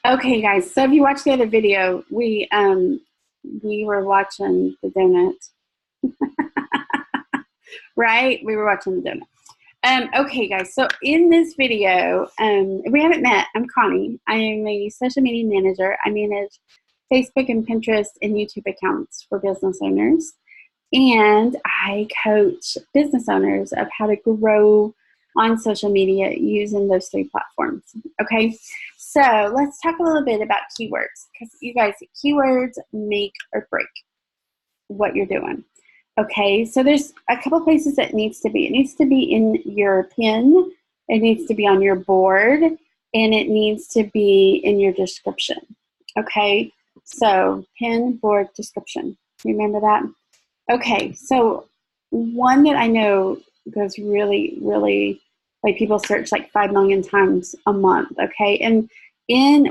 Okay, guys. So if you watched the other video, we were watching the donut, right? We were watching the donut. Okay, guys. So in this video, we haven't met. I'm Connie. I am a social media manager. I manage Facebook and Pinterest and YouTube accounts for business owners, and I coach business owners of how to grow on social media using those three platforms. Okay, so let's talk a little bit about keywords, because you guys, keywords make or break what you're doing. Okay, so there's a couple places that it needs to be. It needs to be in your pin, it needs to be on your board, and it needs to be in your description. Okay, so pin, board, description. Remember that? Okay, so one that I know goes really, really, like people search like 5 million times a month. Okay, and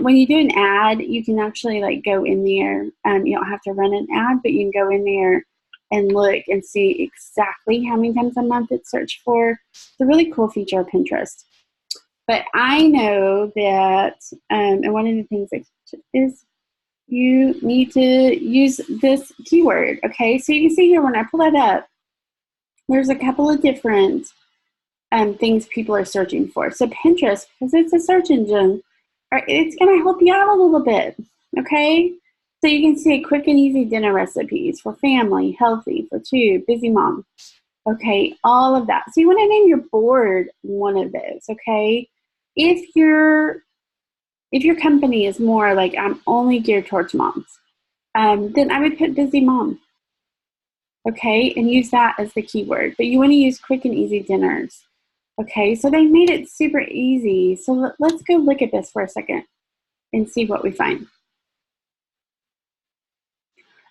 when you do an ad, you can actually like go in there. You don't have to run an ad, but you can go in there and look and see exactly how many times a month it's searched for. It's a really cool feature of Pinterest. But I know that, and one of the things is you need to use this keyword. Okay, so you can see here when I pull that up, there's a couple of different things people are searching for. So Pinterest, because it's a search engine, it's going to help you out a little bit. Okay, so you can see quick and easy dinner recipes for family, healthy, for two, busy mom. Okay, all of that. So you want to name your board one of those. Okay, if your company is more like I'm only geared towards moms, then I would put busy mom. Okay, and use that as the keyword. But you want to use quick and easy dinners. Okay, so they made it super easy. So let's go look at this for a second and see what we find.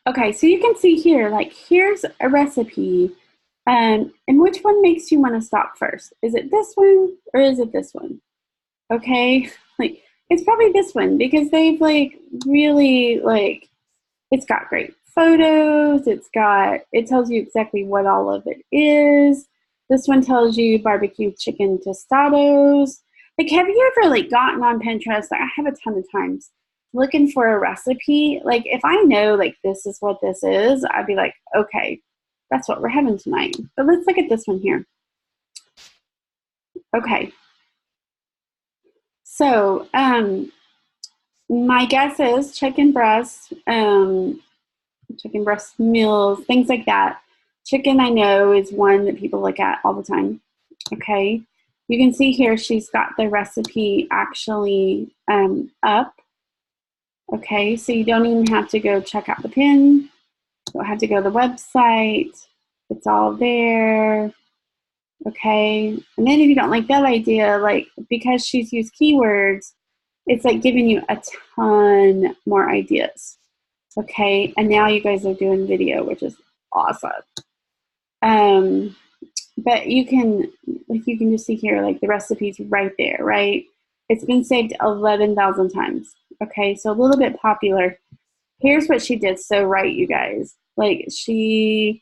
Okay, so you can see here, like here's a recipe. And which one makes you want to stop first? Is it this one or is it this one? Okay, like it's probably this one because they've like really like, it's got great photos. It tells you exactly what all of it is. This one tells you barbecue chicken tostados. Like, have you ever like gotten on Pinterest? Like, I have a ton of times looking for a recipe. Like, if I know like this is what this is, I'd be like, okay, that's what we're having tonight. But let's look at this one here. Okay, so my guess is chicken breast meals, things like that. Chicken, I know, is one that people look at all the time. Okay. You can see here she's got the recipe actually up. Okay. So you don't even have to go check out the pin. You don't have to go to the website. It's all there. Okay. And then if you don't like that idea, like because she's used keywords, it's like giving you a ton more ideas. Okay, and now you guys are doing video, which is awesome. But you can, like, you can just see here, like the recipe's right there, right? It's been saved 11,000 times. Okay, so a little bit popular. Here's what she did so right, you guys. Like she's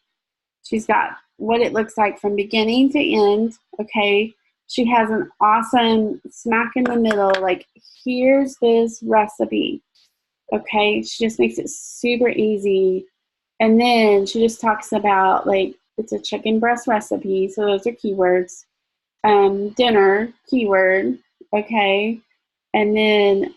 got what it looks like from beginning to end. Okay, she has an awesome smack in the middle. Like here's this recipe. Okay, she just makes it super easy. And then she just talks about like it's a chicken breast recipe, so those are keywords. Dinner, keyword, okay. And then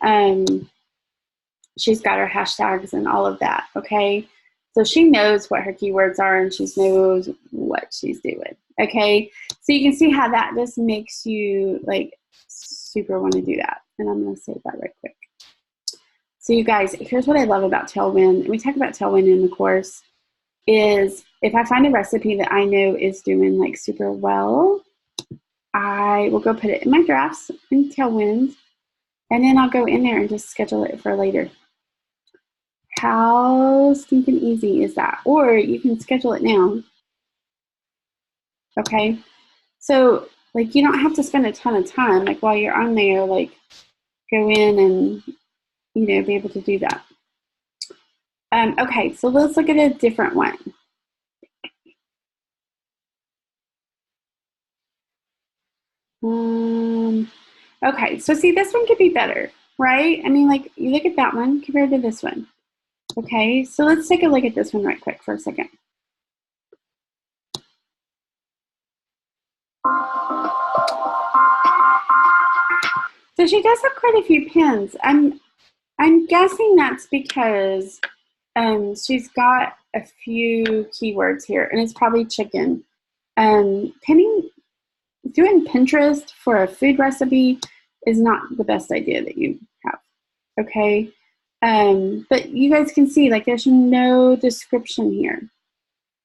she's got her hashtags and all of that, okay. So she knows what her keywords are and she knows what she's doing, okay. So you can see how that just makes you like super want to do that. And I'm going to save that right quick. So you guys, here's what I love about Tailwind. We talk about Tailwind in the course, is if I find a recipe that I know is doing like super well, I will go put it in my drafts in Tailwind, and then I'll go in there and just schedule it for later. How stinking easy is that? Or you can schedule it now. Okay. So like you don't have to spend a ton of time. Like while you're on there, like go in and be able to do that. Okay, so let's look at a different one. Okay, so see, this one could be better. right? I mean, like, you look at that one compared to this one. Okay, so let's take a look at this one right quick for a second. So she does have quite a few pins. I'm guessing that's because she's got a few keywords here, and it's probably chicken. Doing Pinterest for a food recipe is not the best idea that you have, okay? But you guys can see, like, there's no description here,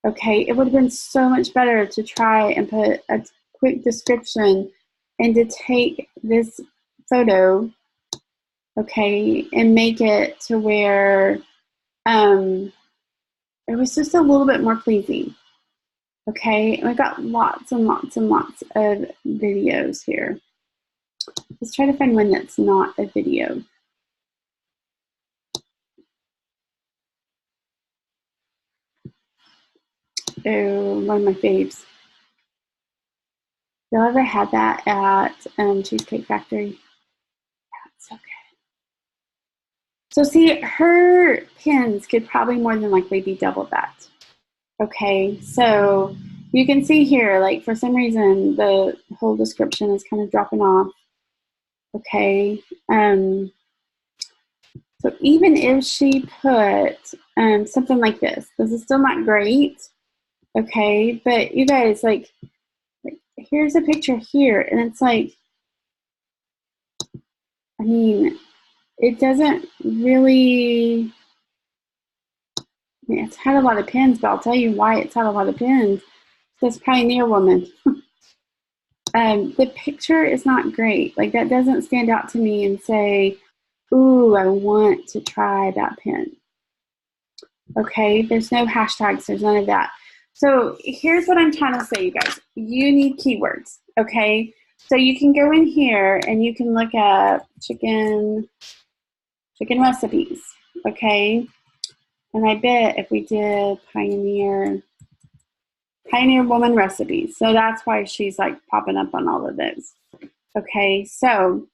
okay? It would have been so much better to try and put a quick description and to take this photo, okay, and make it to where it was just a little bit more pleasing. Okay, and we got lots and lots and lots of videos here. Let's try to find one that's not a video. Oh, one of my faves. Y'all ever had that at Cheesecake Factory? That's so good. So see, her pins could probably more than likely be double that. Okay, so you can see here, like, for some reason, the whole description is kind of dropping off. Okay, so even if she put something like this is still not great. Okay, but you guys, like here's a picture here, and it's like, I mean, it doesn't really, I mean, it's had a lot of pins, but I'll tell you why it's had a lot of pins. This Pioneer Woman. The picture is not great. Like, that doesn't stand out to me and say, ooh, I want to try that pin. Okay, there's no hashtags, there's none of that. So here's what I'm trying to say, you guys. You need keywords, okay? So you can go in here and you can look at chicken recipes, okay? And I bet if we did Pioneer Woman recipes, so that's why she's like popping up on all of those. Okay, so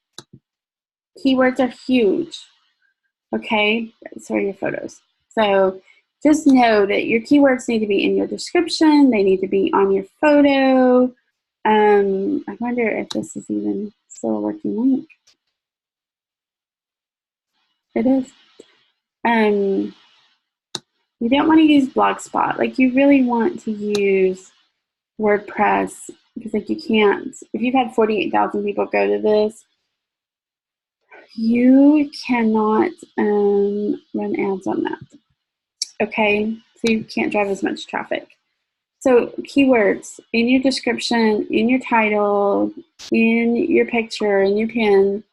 keywords are huge, okay? So are your photos. So just know that your keywords need to be in your description. They need to be on your photo. I wonder if this is even still a working link. It is. You don't want to use Blogspot. Like, you really want to use WordPress, because like you can't, if you've had 48,000 people go to this, you cannot run ads on that. Okay, so you can't drive as much traffic. So keywords in your description, in your title, in your picture, in your pin,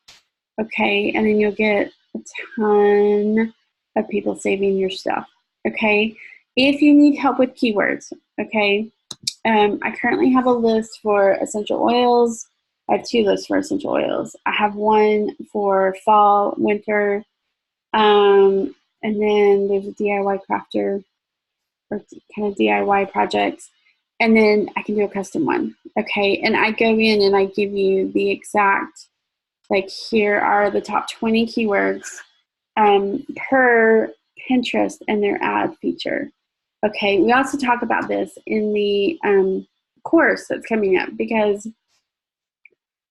okay, and then you'll get a ton of people saving your stuff, okay? If you need help with keywords, okay, I currently have a list for essential oils. I have 2 lists for essential oils. I have one for fall, winter, and then there's a DIY crafter or kind of DIY projects. And then I can do a custom one. Okay. And I go in and I give you the exact, like, here are the top 20 keywords per Pinterest and their ad feature. Okay. We also talk about this in the course that's coming up, because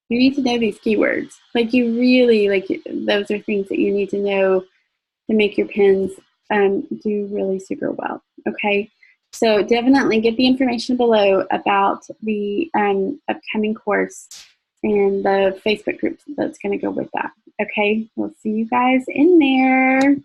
you need to know these keywords. Like, you really, like, those are things that you need to know to make your pins do really super well. Okay, so definitely get the information below about the upcoming course and the Facebook group that's going to go with that. Okay, we'll see you guys in there.